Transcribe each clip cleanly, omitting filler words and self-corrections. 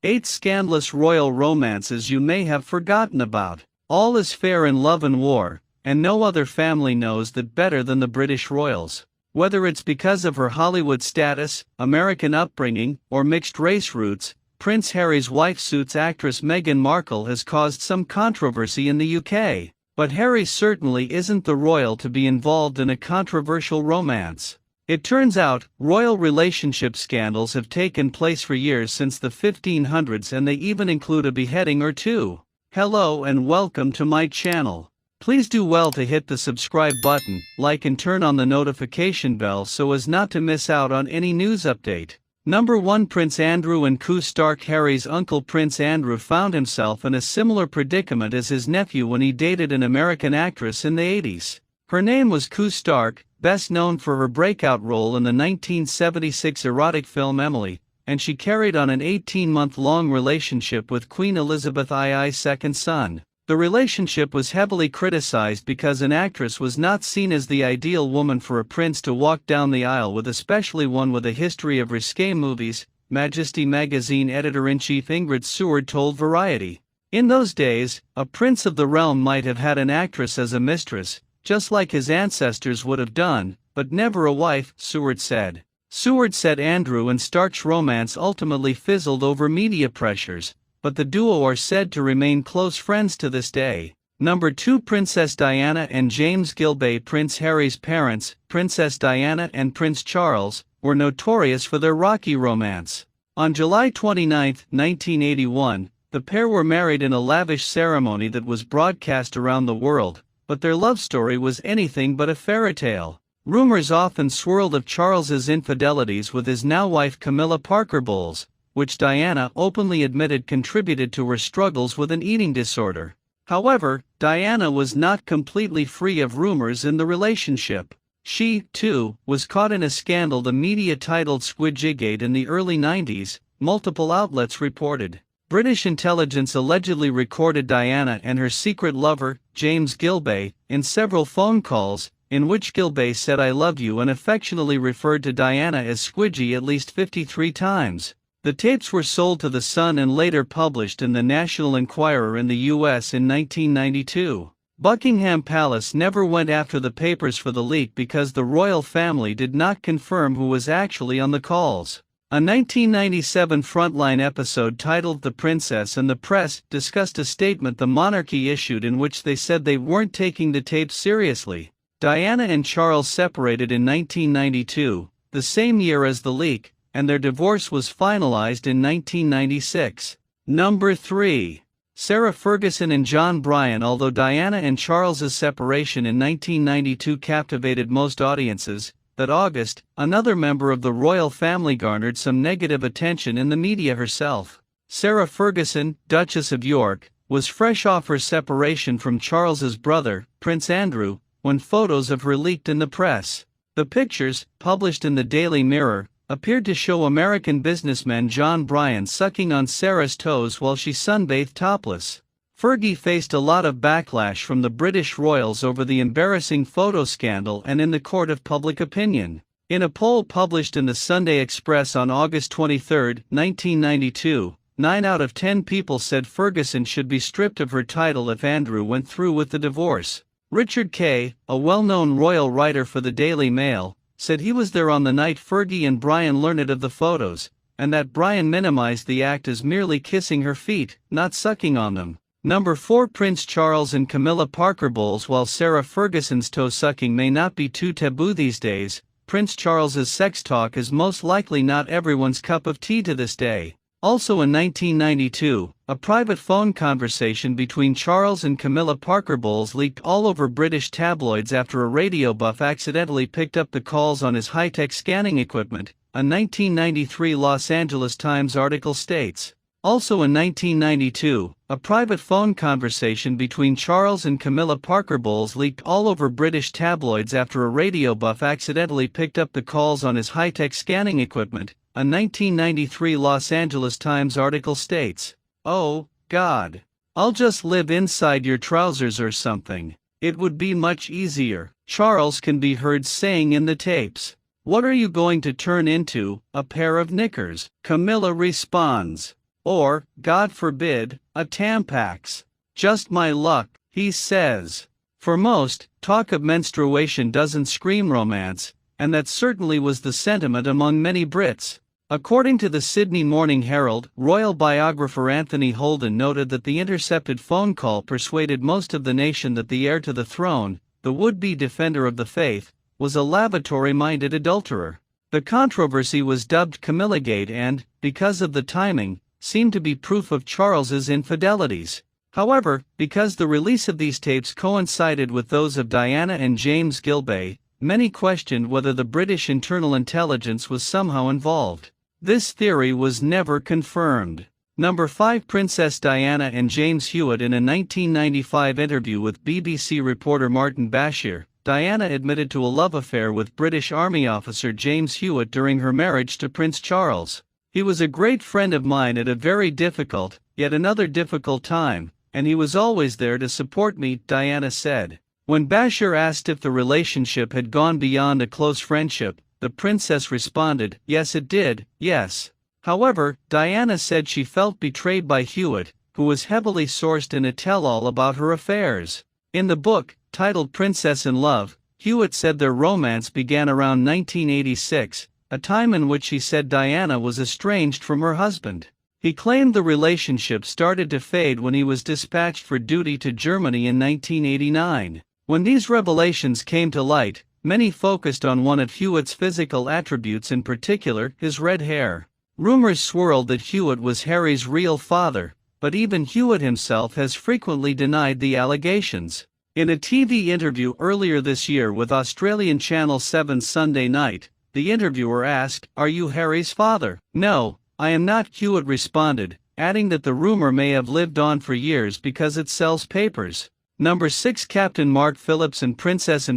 8 scandalous royal romances you may have forgotten about. All is fair in love and war, and no other family knows that better than the British royals. Whether it's because of her Hollywood status, American upbringing, or mixed-race roots, Prince Harry's wife suits actress Meghan Markle has caused some controversy in the UK. But Harry certainly isn't the royal to be involved in a controversial romance. It turns out, royal relationship scandals have taken place for years since the 1500s, and they even include a beheading or two. Hello and welcome to my channel. Please do well to hit the subscribe button, like and turn on the notification bell so as not to miss out on any news update. Number 1. Prince Andrew and co-star Harry's uncle Prince Andrew found himself in a similar predicament as his nephew when he dated an American actress in the 80s. Her name was co-Stark, best known for her breakout role in the 1976 erotic film Emily, and she carried on an 18-month-long relationship with Queen Elizabeth II's second son. The relationship was heavily criticized because an actress was not seen as the ideal woman for a prince to walk down the aisle with, especially one with a history of risque movies, Majesty magazine editor-in-chief Ingrid Seward told Variety. In those days, a prince of the realm might have had an actress as a mistress, just like his ancestors would have done, but never a wife, Seward said. Seward said Andrew and Stark's romance ultimately fizzled over media pressures, but the duo are said to remain close friends to this day. Number 2. Princess Diana and James Gilbey. Prince Harry's parents, Princess Diana and Prince Charles, were notorious for their rocky romance. On July 29, 1981, the pair were married in a lavish ceremony that was broadcast around the world, but their love story was anything but a fairy tale. Rumors often swirled of Charles's infidelities with his now-wife Camilla Parker Bowles, which Diana openly admitted contributed to her struggles with an eating disorder. However, Diana was not completely free of rumors in the relationship. She, too, was caught in a scandal the media titled Squidgygate in the early 90s, multiple outlets reported. British intelligence allegedly recorded Diana and her secret lover, James Gilbey, in several phone calls, in which Gilbey said "I love you" and affectionately referred to Diana as Squidgy at least 53 times. The tapes were sold to The Sun and later published in the National Enquirer in the US in 1992. Buckingham Palace never went after the papers for the leak because the royal family did not confirm who was actually on the calls. A 1997 Frontline episode titled "The Princess and the Press" discussed a statement the monarchy issued in which they said they weren't taking the tapes seriously. Diana and Charles separated in 1992, the same year as the leak, and their divorce was finalized in 1996. Number 3. Sarah Ferguson and John Bryan. Although Diana and Charles's separation in 1992 captivated most audiences, that August, another member of the royal family garnered some negative attention in the media herself. Sarah Ferguson, Duchess of York, was fresh off her separation from Charles's brother, Prince Andrew, when photos of her leaked in the press. The pictures, published in the Daily Mirror, appeared to show American businessman John Bryan sucking on Sarah's toes while she sunbathed topless. Fergie faced a lot of backlash from the British royals over the embarrassing photo scandal and in the court of public opinion. In a poll published in the Sunday Express on August 23, 1992, 9 out of 10 people said Ferguson should be stripped of her title if Andrew went through with the divorce. Richard Kay, a well-known royal writer for the Daily Mail, said he was there on the night Fergie and Bryan learned of the photos, and that Bryan minimized the act as merely kissing her feet, not sucking on them. Number 4. Prince Charles and Camilla Parker Bowles. While Sarah Ferguson's toe-sucking may not be too taboo these days, Prince Charles's sex talk is most likely not everyone's cup of tea to this day. Also in 1992, a private phone conversation between Charles and Camilla Parker Bowles leaked all over British tabloids after a radio buff accidentally picked up the calls on his high-tech scanning equipment, a 1993 Los Angeles Times article states. Also in 1992, a private phone conversation between Charles and Camilla Parker Bowles leaked all over British tabloids after a radio buff accidentally picked up the calls on his high-tech scanning equipment, a 1993 Los Angeles Times article states. "Oh, God. I'll just live inside your trousers or something. It would be much easier," Charles can be heard saying in the tapes. "What are you going to turn into, a pair of knickers?" Camilla responds. or, God forbid, a Tampax. Just my luck, he says. For most, talk of menstruation doesn't scream romance, and that certainly was the sentiment among many Brits. According to the Sydney Morning Herald, royal biographer Anthony Holden noted that the intercepted phone call persuaded most of the nation that the heir to the throne, the would-be defender of the faith, was a lavatory-minded adulterer. The controversy was dubbed Camillagate and, because of the timing, seemed to be proof of Charles's infidelities. However, because the release of these tapes coincided with those of Diana and James Gilbey, many questioned whether the British internal intelligence was somehow involved. This theory was never confirmed. Number 5. Princess Diana and James Hewitt. In a 1995 interview with BBC reporter Martin Bashir, Diana admitted to a love affair with British Army officer James Hewitt during her marriage to Prince Charles. He was a great friend of mine at a very difficult, yet another difficult time, and he was always there to support me, Diana said. When Bashir asked if the relationship had gone beyond a close friendship, the princess responded, "Yes, it did, yes." However, Diana said she felt betrayed by Hewitt, who was heavily sourced in a tell-all about her affairs. In the book, titled Princess in Love, Hewitt said their romance began around 1986, a time in which he said Diana was estranged from her husband. He claimed the relationship started to fade when he was dispatched for duty to Germany in 1989. When these revelations came to light, many focused on one of Hewitt's physical attributes, in particular, his red hair. Rumors swirled that Hewitt was Harry's real father, but even Hewitt himself has frequently denied the allegations. In a TV interview earlier this year with Australian Channel 7's Sunday Night, the interviewer asked, "Are you Harry's father?" "No, I am not," Hewitt responded, adding that the rumor may have lived on for years because it sells papers. Number 6. Captain Mark Phillips and Princess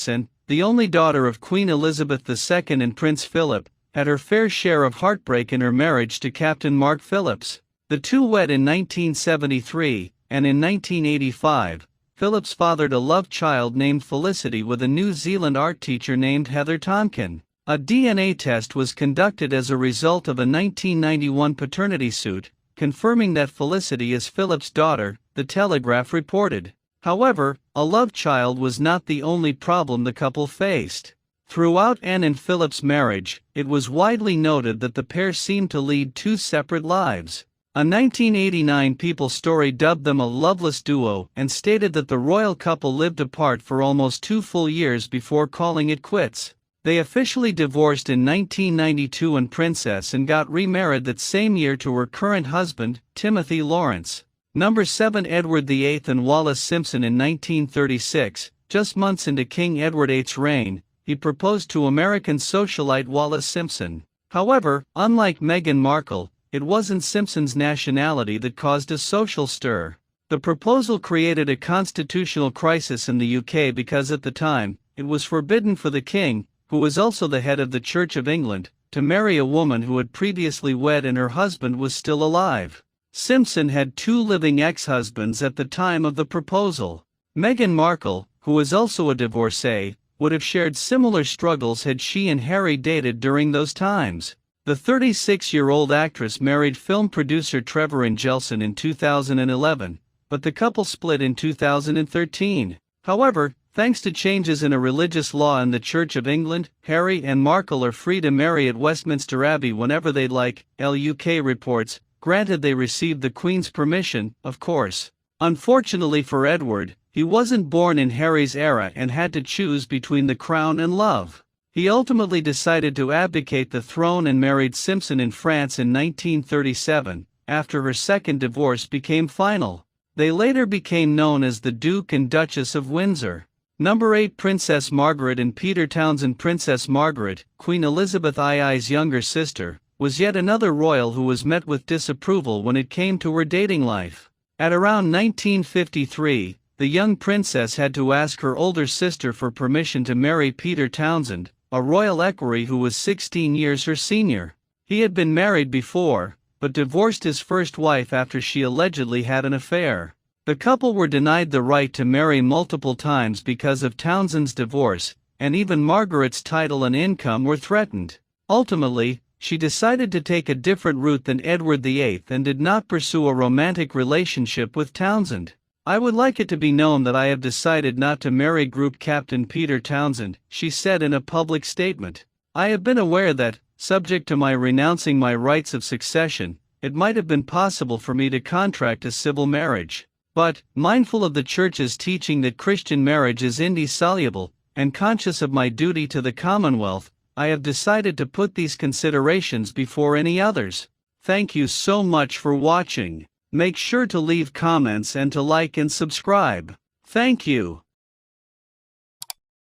and, the only daughter of Queen Elizabeth II and Prince Philip, had her fair share of heartbreak in her marriage to Captain Mark Phillips. The two wed in 1973, and in 1985, Phillips fathered a love child named Felicity with a New Zealand art teacher named Heather Tonkin. A DNA test was conducted as a result of a 1991 paternity suit, confirming that Felicity is Phillips' daughter, the Telegraph reported. However, a love child was not the only problem the couple faced. Throughout Anne and Philip's marriage, it was widely noted that the pair seemed to lead two separate lives. A 1989 People story dubbed them a loveless duo and stated that the royal couple lived apart for almost 2 full years before calling it quits. They officially divorced in 1992 and Princess and got remarried that same year to her current husband, Timothy Lawrence. Number 7. Edward VIII and Wallis Simpson. In 1936, just months into King Edward VIII's reign, he proposed to American socialite Wallis Simpson. However, unlike Meghan Markle, it wasn't Simpson's nationality that caused a social stir. The proposal created a constitutional crisis in the UK because at the time, it was forbidden for the king, who was also the head of the Church of England, to marry a woman who had previously wed and her husband was still alive. Simpson had 2 living ex-husbands at the time of the proposal. Meghan Markle, who was also a divorcee, would have shared similar struggles had she and Harry dated during those times. The 36-year-old actress married film producer Trevor Ingelson in 2011, but the couple split in 2013. However, thanks to changes in a religious law in the Church of England, Harry and Markle are free to marry at Westminster Abbey whenever they'd like, LUK reports, granted they received the Queen's permission, of course. Unfortunately for Edward, he wasn't born in Harry's era and had to choose between the crown and love. He ultimately decided to abdicate the throne and married Simpson in France in 1937, after her second divorce became final. They later became known as the Duke and Duchess of Windsor. Number 8. Princess Margaret and Peter Townsend. Princess Margaret, Queen Elizabeth II's younger sister, was yet another royal who was met with disapproval when it came to her dating life. At around 1953, the young princess had to ask her older sister for permission to marry Peter Townsend, a royal equerry who was 16 years her senior. He had been married before, but divorced his first wife after she allegedly had an affair. The couple were denied the right to marry multiple times because of Townsend's divorce, and even Margaret's title and income were threatened. Ultimately, she decided to take a different route than Edward VIII and did not pursue a romantic relationship with Townsend. "I would like it to be known that I have decided not to marry Group Captain Peter Townsend," she said in a public statement. "I have been aware that, subject to my renouncing my rights of succession, it might have been possible for me to contract a civil marriage. But, mindful of the Church's teaching that Christian marriage is indissoluble, and conscious of my duty to the Commonwealth, I have decided to put these considerations before any others." Thank you so much for watching. Make sure to leave comments and to like and subscribe. Thank you.